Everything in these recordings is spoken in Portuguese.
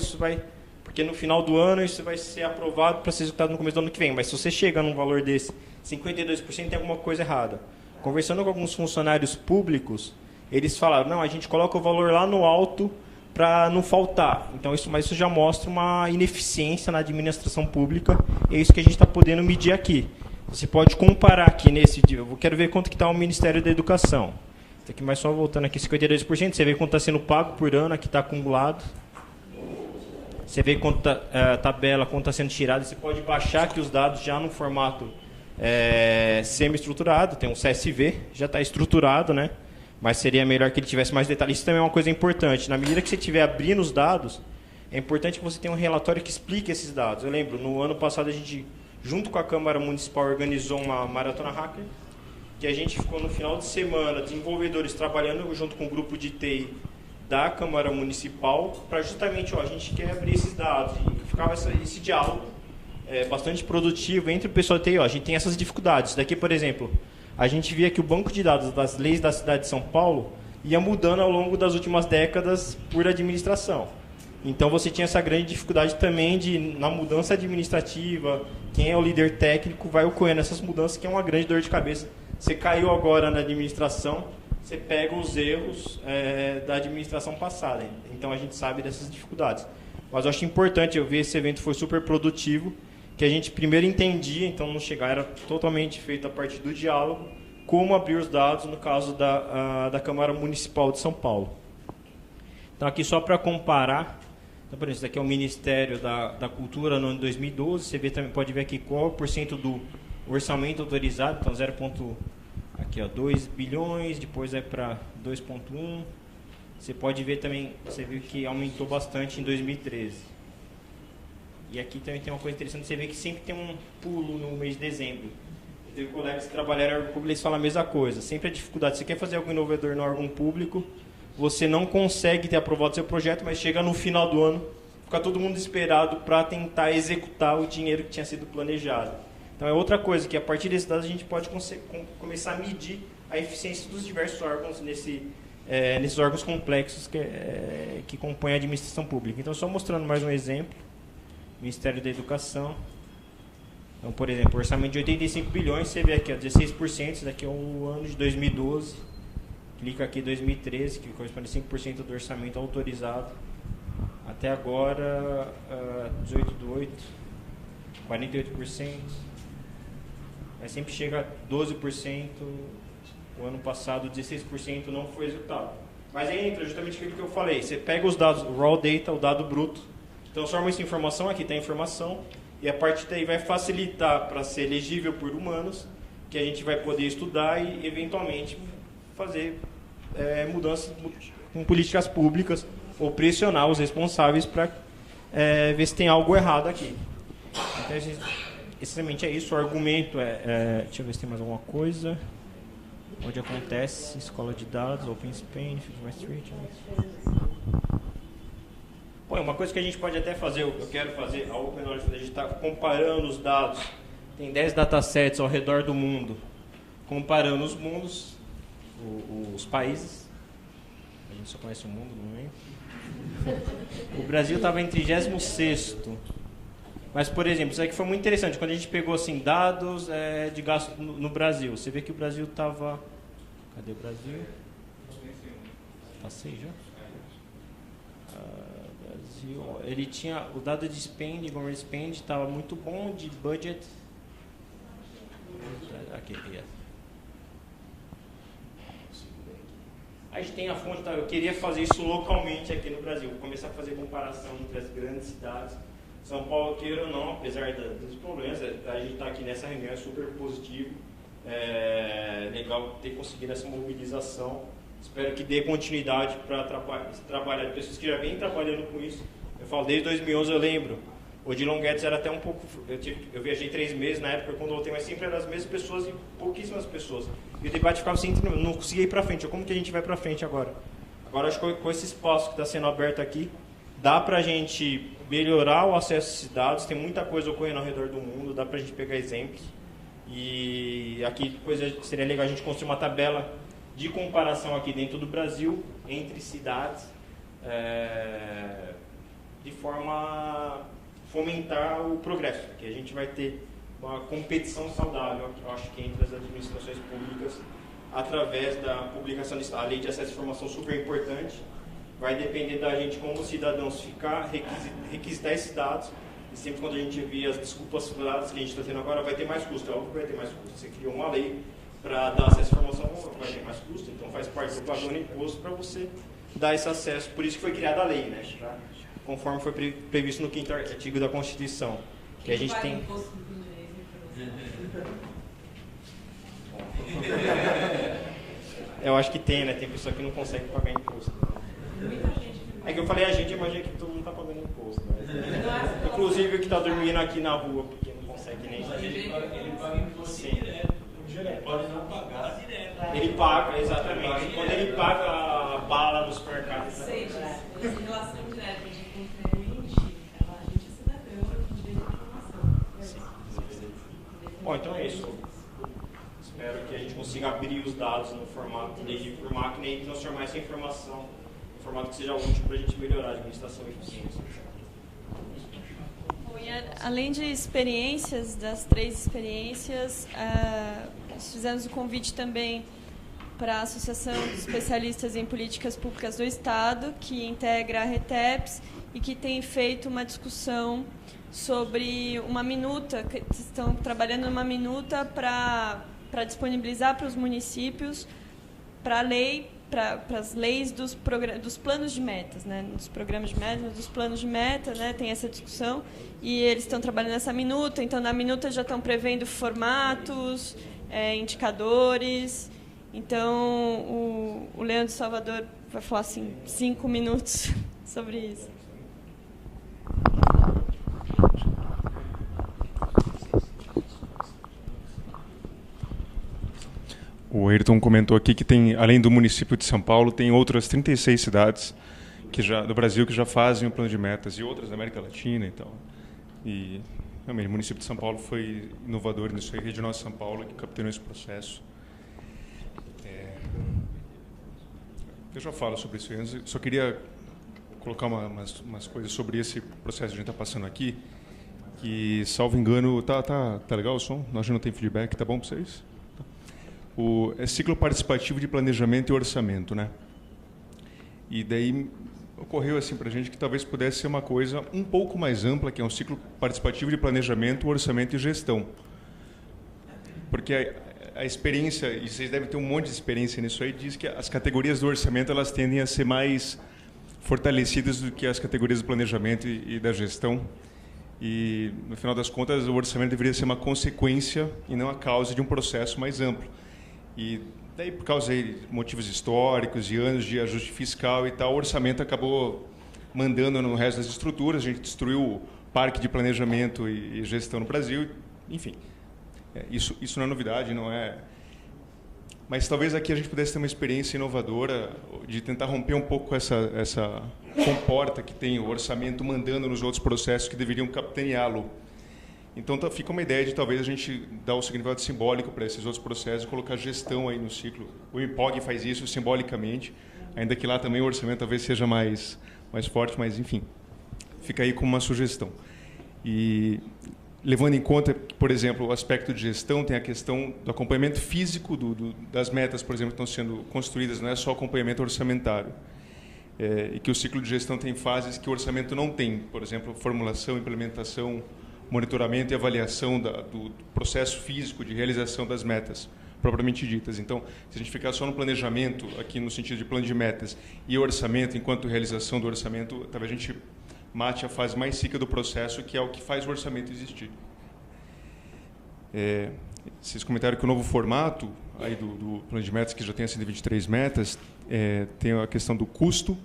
isso vai... Porque no final do ano isso vai ser aprovado para ser executado no começo do ano que vem. Mas se você chega num valor desse, 52%, tem alguma coisa errada. Conversando com alguns funcionários públicos, eles falaram, não, a gente coloca o valor lá no alto para não faltar. Então, mas isso já mostra uma ineficiência na administração pública. É isso que a gente está podendo medir aqui. Você pode comparar aqui nesse... Eu quero ver quanto que está o Ministério da Educação. Isso aqui, mas só voltando aqui, 52%. Você vê quanto está sendo pago por ano, aqui está acumulado. Você vê quanto a tabela, quanto está sendo tirado. Você pode baixar aqui os dados já no formato semi-estruturado. Tem um CSV, já está estruturado, né? Mas seria melhor que ele tivesse mais detalhes. Isso também é uma coisa importante. Na medida que você estiver abrindo os dados, é importante que você tenha um relatório que explique esses dados. Eu lembro, no ano passado, a gente, junto com a Câmara Municipal, organizou uma Maratona Hacker, que a gente ficou no final de semana, desenvolvedores trabalhando junto com o grupo de TI da Câmara Municipal, para justamente, a gente quer abrir esses dados. E ficava esse diálogo bastante produtivo entre o pessoal de TI. A gente tem essas dificuldades. Daqui, por exemplo, a gente via que o banco de dados das leis da cidade de São Paulo ia mudando ao longo das últimas décadas por administração. Então, você tinha essa grande dificuldade também na mudança administrativa, quem é o líder técnico vai ocorrendo essas mudanças, que é uma grande dor de cabeça. Você caiu agora na administração, você pega os erros da administração passada. Então, a gente sabe dessas dificuldades. Mas eu acho importante, eu vi esse evento foi super produtivo, que a gente primeiro entendia, então não chegar, era totalmente feito a partir do diálogo, como abrir os dados no caso da Câmara Municipal de São Paulo. Então, aqui só para comparar, então, por exemplo, esse daqui é o Ministério da Cultura no ano de 2012, você vê, também pode ver aqui qual é o porcento do orçamento autorizado, então 2 bilhões, depois é para 2,1. Você pode ver também, você viu que aumentou bastante em 2013. E aqui também tem uma coisa interessante, você vê que sempre tem um pulo no mês de dezembro. Eu tenho colegas que trabalharam no órgão público, eles falam a mesma coisa. Sempre a dificuldade, você quer fazer algo inovador no órgão público, você não consegue ter aprovado seu projeto, mas chega no final do ano, fica todo mundo esperado para tentar executar o dinheiro que tinha sido planejado. Então é outra coisa, que a partir desses dados a gente pode começar a medir a eficiência dos diversos órgãos nesses órgãos complexos que compõem a administração pública. Então, só mostrando mais um exemplo. Ministério da Educação. Então, por exemplo, orçamento de 85 bilhões, você vê aqui, 16%, isso daqui é o ano de 2012. Clica aqui 2013, que corresponde a 5% do orçamento autorizado. Até agora, 18/8, 48%. Mas sempre chega a 12%. O ano passado, 16% não foi executado. Mas aí entra justamente aquilo que eu falei. Você pega os dados, o raw data, o dado bruto, transforma essa informação, aqui está a informação, e a partir daí vai facilitar para ser elegível por humanos, que a gente vai poder estudar e, eventualmente, fazer mudanças com políticas públicas ou pressionar os responsáveis para ver se tem algo errado aqui. Então, essencialmente é isso. O argumento deixa eu ver se tem mais alguma coisa. Onde acontece, escola de dados, Open Spain, Figma Street. Bom, uma coisa que a gente pode até fazer, eu quero fazer, a Open Knowledge, a gente está comparando os dados, tem 10 datasets ao redor do mundo, comparando os mundos, os países, a gente só conhece o mundo, não é? O Brasil estava em 36º. Mas, por exemplo, isso aqui foi muito interessante. Quando a gente pegou assim, dados de gasto no Brasil, você vê que o Brasil estava... Cadê o Brasil? Passei já? Brasil, ele tinha... O dado de spend, government spend, estava muito bom, de budget... Aqui, a gente tem a fonte, eu queria fazer isso localmente aqui no Brasil. Vou começar a fazer comparação entre as grandes cidades. São Paulo, queira ou não, apesar dos problemas, a gente está aqui nessa reunião, é super positivo. É legal ter conseguido essa mobilização. Espero que dê continuidade para trabalhar. Pessoas que já vêm trabalhando com isso. Eu falo, desde 2011 eu lembro. O Odilon Guedes era até um pouco... Eu viajei 3 meses na época, quando voltei, mas sempre eram as mesmas pessoas e pouquíssimas pessoas. E o debate ficava assim, não conseguia ir para frente. Como que a gente vai para frente agora? Agora, acho que com esse espaço que está sendo aberto aqui, dá para a gente melhorar o acesso a esses dados. Tem muita coisa ocorrendo ao redor do mundo, dá para a gente pegar exemplos. E aqui depois seria legal a gente construir uma tabela de comparação aqui dentro do Brasil, entre cidades. de forma a fomentar o progresso, que a gente vai ter uma competição saudável, eu acho que entre as administrações públicas, através da publicação a lei de acesso à informação super importante. Vai depender da gente como cidadãos ficar, requisitar esses dados. E sempre quando a gente vê as desculpas furadas que a gente está tendo agora, vai ter mais custo. É óbvio que vai ter mais custo. Você criou uma lei para dar acesso à informação, vai ter mais custo. Então faz parte do pagamento de imposto para você dar esse acesso. Por isso que foi criada a lei, né? Conforme foi previsto no 5º artigo da Constituição. Que a gente tem... Eu acho que tem, né? Tem pessoa que não consegue pagar imposto. É que eu falei a gente, imagina que todo mundo está pagando imposto. Né? Inclusive o que está dormindo aqui na rua, porque não consegue nem... Ele paga imposto direto. Pode não pagar direto. Ele paga, exatamente. Quando ele paga a bala no supermercado. Sei disso. Em relação direta de contribuinte, a gente é cidadão de direito de informação. Bom, então é isso. Espero que a gente consiga abrir os dados no formato de por máquina e transformar essa informação em formato que seja útil para a gente melhorar a administração e eficiência. Bom, e além de experiências, das 3 experiências, nós fizemos o convite também para a Associação de Especialistas em Políticas Públicas do Estado, que integra a RETEPS e que tem feito uma discussão sobre uma minuta, que estão trabalhando numa minuta para disponibilizar para os municípios, para a lei, para as leis dos planos de metas, né? Dos programas de metas, dos planos de metas, né? Tem essa discussão e eles estão trabalhando nessa minuta. Então, na minuta já estão prevendo formatos, indicadores. Então, o Leandro Salvador vai falar assim 5 minutos sobre isso. O Ayrton comentou aqui que tem, além do município de São Paulo, tem outras 36 cidades do Brasil que já fazem o plano de metas e outras da América Latina e tal. E realmente, o município de São Paulo foi inovador nisso aí, a Rede Nossa São Paulo, que capitaneou esse processo. Eu já falo sobre isso. Eu só queria colocar umas coisas sobre esse processo que a gente está passando aqui, que, salvo engano, tá legal o som? Nós já não tem feedback, tá bom para vocês? É ciclo participativo de planejamento e orçamento, né? E daí ocorreu assim para a gente que talvez pudesse ser uma coisa um pouco mais ampla, que é um ciclo participativo de planejamento, orçamento e gestão. Porque a experiência, e vocês devem ter um monte de experiência nisso aí, diz que as categorias do orçamento elas tendem a ser mais fortalecidas do que as categorias do planejamento e da gestão. E, no final das contas, o orçamento deveria ser uma consequência e não a causa de um processo mais amplo. E daí, por causa de motivos históricos e anos de ajuste fiscal e tal, o orçamento acabou mandando no resto das estruturas. A gente destruiu o parque de planejamento e gestão no Brasil. Enfim, isso não é novidade, não é... Mas talvez aqui a gente pudesse ter uma experiência inovadora de tentar romper um pouco essa comporta que tem o orçamento mandando nos outros processos que deveriam capitaneá-lo. Então fica uma ideia de talvez a gente dar o significado simbólico para esses outros processos e colocar gestão aí no ciclo. O IMPOG faz isso simbolicamente, ainda que lá também o orçamento talvez seja mais forte, mas enfim, fica aí como uma sugestão. E levando em conta que, por exemplo, o aspecto de gestão tem a questão do acompanhamento físico das metas, por exemplo, que estão sendo construídas, não é só acompanhamento orçamentário. E que o ciclo de gestão tem fases que o orçamento não tem, por exemplo, formulação, implementação, monitoramento e avaliação do processo físico de realização das metas propriamente ditas. Então, se a gente ficar só no planejamento, aqui no sentido de plano de metas, e orçamento enquanto realização do orçamento, talvez a gente mate a fase mais rica do processo, que é o que faz o orçamento existir. Vocês comentaram que o novo formato aí do plano de metas, que já tem as 123 metas, tem a questão do custo.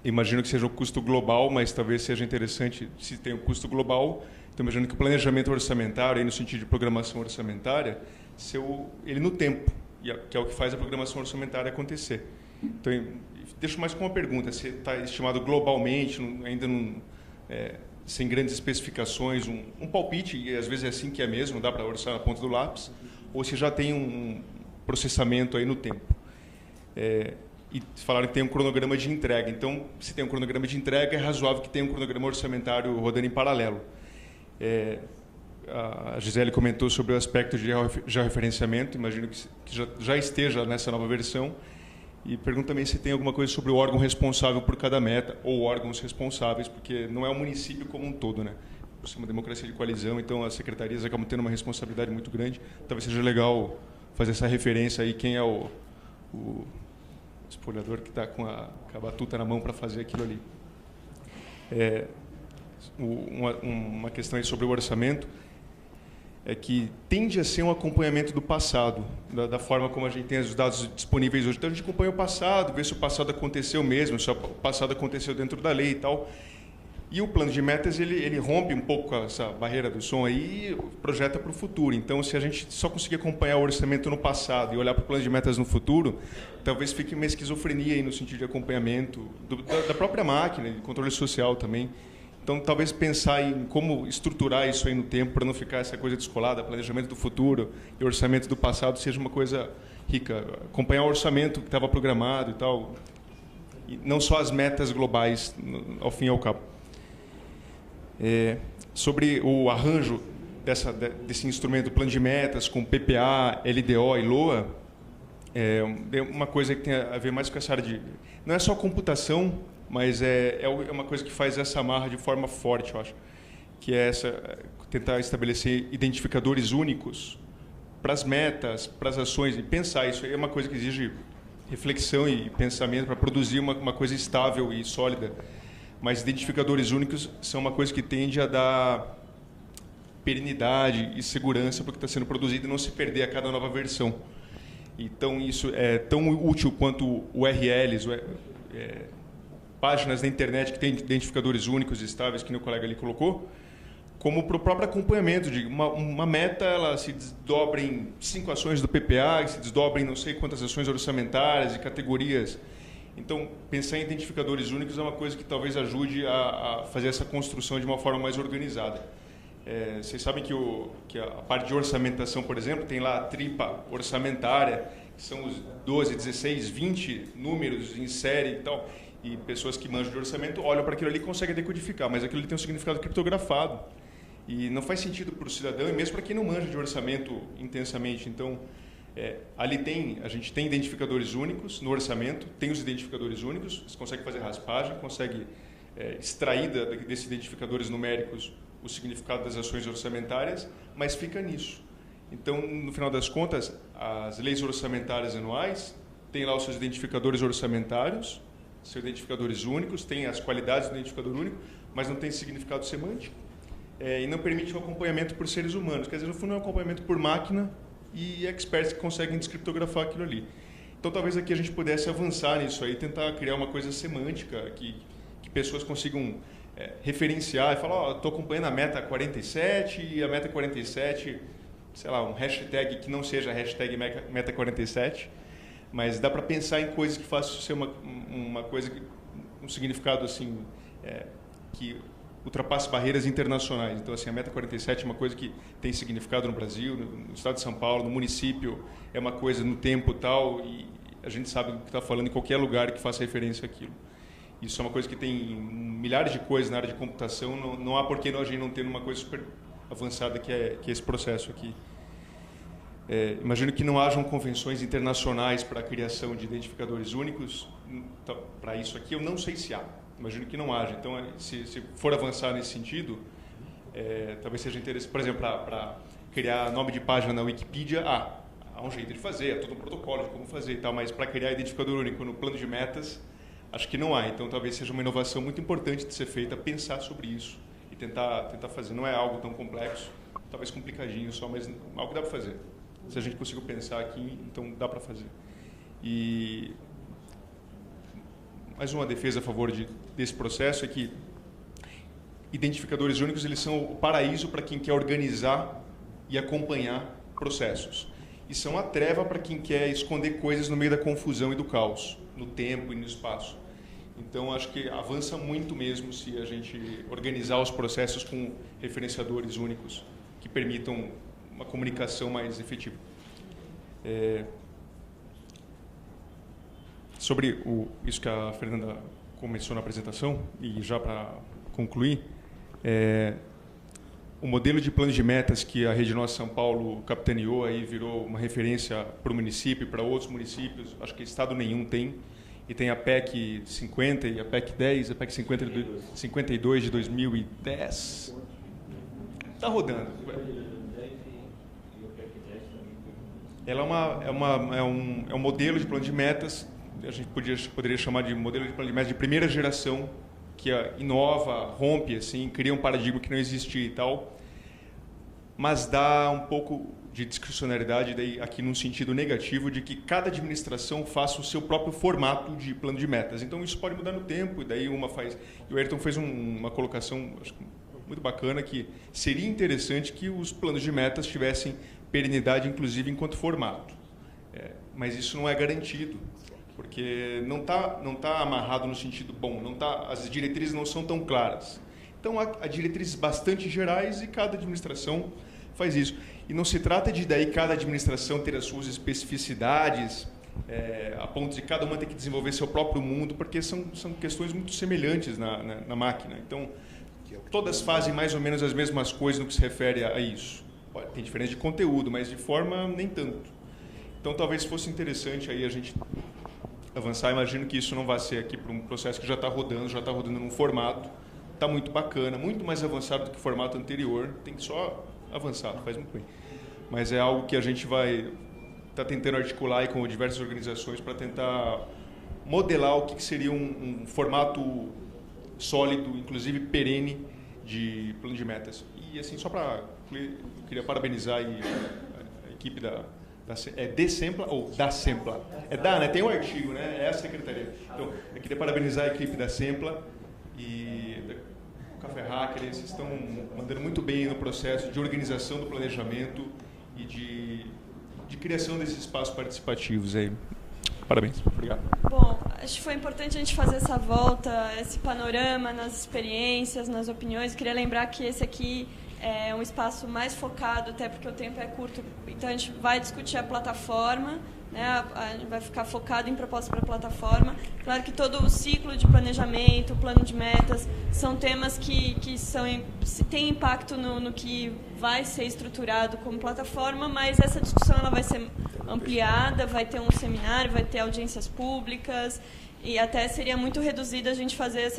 Imagino que seja o custo global, mas talvez seja interessante se tem o custo global. Então, imagino que o planejamento orçamentário, aí no sentido de programação orçamentária, ele no tempo, que é o que faz a programação orçamentária acontecer. Então, deixo mais com uma pergunta, se está estimado globalmente, ainda sem grandes especificações, um palpite, e às vezes é assim que é mesmo, dá para orçar na ponta do lápis, ou se já tem um processamento aí no tempo. e falaram que tem um cronograma de entrega. Então, se tem um cronograma de entrega, é razoável que tenha um cronograma orçamentário rodando em paralelo. A Gisele comentou sobre o aspecto de georreferenciamento, imagino que já esteja nessa nova versão. E pergunto também se tem alguma coisa sobre o órgão responsável por cada meta, ou órgãos responsáveis, porque não é o município como um todo, né? Por ser uma democracia de coalizão, então as secretarias acabam tendo uma responsabilidade muito grande. Talvez seja legal fazer essa referência aí, quem é o espoliador que está com a batuta na mão para fazer aquilo ali. Uma questão aí sobre o orçamento é que tende a ser um acompanhamento do passado, da forma como a gente tem os dados disponíveis hoje. Então, a gente acompanha o passado, vê se o passado aconteceu mesmo, se o passado aconteceu dentro da lei e tal. E o plano de metas, ele rompe um pouco com essa barreira do som aí e projeta para o futuro. Então, se a gente só conseguir acompanhar o orçamento no passado e olhar para o plano de metas no futuro, talvez fique uma esquizofrenia aí no sentido de acompanhamento da própria máquina, de controle social também. Então, talvez pensar em como estruturar isso aí no tempo para não ficar essa coisa descolada, planejamento do futuro e orçamento do passado seja uma coisa rica. Acompanhar o orçamento que estava programado e tal, e não só as metas globais, ao fim e ao cabo. Sobre o arranjo desse instrumento, plano de metas, com PPA, LDO e LOA, é uma coisa que tem a ver mais com essa área de... Não é só computação, mas é uma coisa que faz essa amarra de forma forte, eu acho, que é tentar estabelecer identificadores únicos para as metas, para as ações, e pensar. Isso aí é uma coisa que exige reflexão e pensamento para produzir uma coisa estável e sólida. Mas identificadores únicos são uma coisa que tende a dar perenidade e segurança para o que está sendo produzido e não se perder a cada nova versão. Então, isso é tão útil quanto URLs, páginas da internet que têm identificadores únicos e estáveis, que o colega ali colocou, como para o próprio acompanhamento de uma meta, ela se desdobra em 5 ações do PPA, se desdobra em não sei quantas ações orçamentárias e categorias. Então, pensar em identificadores únicos é uma coisa que talvez ajude a fazer essa construção de uma forma mais organizada. Vocês sabem que a parte de orçamentação, por exemplo, tem lá a tripa orçamentária, que são os 12, 16, 20 números em série e tal. E pessoas que manjam de orçamento olham para aquilo ali e conseguem decodificar, mas aquilo ali tem um significado criptografado. E não faz sentido para o cidadão, e mesmo para quem não manja de orçamento intensamente. Então, a gente tem identificadores únicos no orçamento, tem os identificadores únicos, você consegue fazer raspagem, consegue extrair desses identificadores numéricos o significado das ações orçamentárias, mas fica nisso. Então, no final das contas, as leis orçamentárias anuais têm lá os seus identificadores orçamentários, seus identificadores únicos, tem as qualidades do identificador único, mas não tem significado semântico e não permite um acompanhamento por seres humanos. Quer dizer, no fundo, é um acompanhamento por máquina e experts que conseguem descriptografar aquilo ali. Então, talvez aqui a gente pudesse avançar nisso aí, tentar criar uma coisa semântica que pessoas consigam referenciar e falar, estou acompanhando a meta 47 e a meta 47, sei lá, um hashtag que não seja a hashtag meta 47, mas dá para pensar em coisas que façam ser uma coisa, um significado assim, que ultrapasse barreiras internacionais. Então, assim, a meta 47 é uma coisa que tem significado no Brasil, no estado de São Paulo, no município, é uma coisa no tempo tal, e a gente sabe do que está falando em qualquer lugar que faça referência àquilo. Isso é uma coisa que tem milhares de coisas na área de computação, não há por que a gente não ter uma coisa super avançada que é esse processo aqui. Imagino que não hajam convenções internacionais para a criação de identificadores únicos. Então, para isso aqui, eu não sei se há. Imagino que não haja. Então, se for avançar nesse sentido, talvez seja interessante. Por exemplo, para criar nome de página na Wikipedia, há um jeito de fazer, há todo um protocolo de como fazer e tal, mas para criar identificador único no plano de metas, acho que não há. Então, talvez seja uma inovação muito importante de ser feita, pensar sobre isso e tentar fazer. Não é algo tão complexo, talvez complicadinho só, mas algo que dá para fazer. Se a gente conseguir pensar aqui, então dá para fazer. E mais uma defesa a favor desse processo é que identificadores únicos eles são o paraíso para quem quer organizar e acompanhar processos. E são a treva para quem quer esconder coisas no meio da confusão e do caos, no tempo e no espaço. Então, acho que avança muito mesmo se a gente organizar os processos com referenciadores únicos que permitam uma comunicação mais efetiva. Sobre isso que a Fernanda começou na apresentação, e já para concluir, o modelo de plano de metas que a Rede Nossa São Paulo capitaneou aí virou uma referência para o município e para outros municípios. Acho que estado nenhum tem. E tem a PEC 50 e a PEC 10, a PEC 52 de 2010. Está rodando. Ela é um modelo de plano de metas, a gente poderia chamar de modelo de plano de metas de primeira geração, que inova, rompe, assim, cria um paradigma que não existia e tal, mas dá um pouco de discricionariedade daí, aqui num sentido negativo, de que cada administração faça o seu próprio formato de plano de metas. Então isso pode mudar no tempo, e daí uma faz... E o Ayrton fez uma colocação, acho que muito bacana, que seria interessante que os planos de metas tivessem perenidade, inclusive enquanto formato. Mas isso não é garantido, porque não tá amarrado no sentido bom, as diretrizes não são tão claras. Então, há diretrizes bastante gerais e cada administração faz isso. E não se trata de daí cada administração ter as suas especificidades, a ponto de cada uma ter que desenvolver seu próprio mundo, porque são questões muito semelhantes na máquina. Então, todas fazem mais ou menos as mesmas coisas no que se refere a isso. Tem diferença de conteúdo, mas de forma nem tanto. Então, talvez fosse interessante aí a gente avançar. Imagino que isso não vai ser aqui para um processo que já está rodando num formato. Está muito bacana, muito mais avançado do que o formato anterior. Tem que só avançar, faz muito bem. Mas é algo que a gente vai estar tentando articular aí com diversas organizações para tentar modelar o que seria um formato sólido, inclusive perene, de plano de metas. E assim, só para... Eu queria parabenizar aí a equipe Sempla ou da Sempla? Né? Tem um artigo, né? É a secretaria. Então, eu queria parabenizar a equipe da Sempla e o Café Hacker. Eles estão mandando muito bem no processo de organização do planejamento e de criação desses espaços participativos aí. Parabéns. Obrigado. Bom, acho que foi importante a gente fazer essa volta, esse panorama nas experiências, nas opiniões. Queria lembrar que esse aqui é um espaço mais focado, até porque o tempo é curto, então a gente vai discutir a plataforma, né? A gente vai ficar focado em propostas para a plataforma. Claro que todo o ciclo de planejamento, plano de metas, são temas que têm impacto no que vai ser estruturado como plataforma, mas essa discussão ela vai ser ampliada, vai ter um seminário, vai ter audiências públicas, e até seria muito reduzida a gente fazer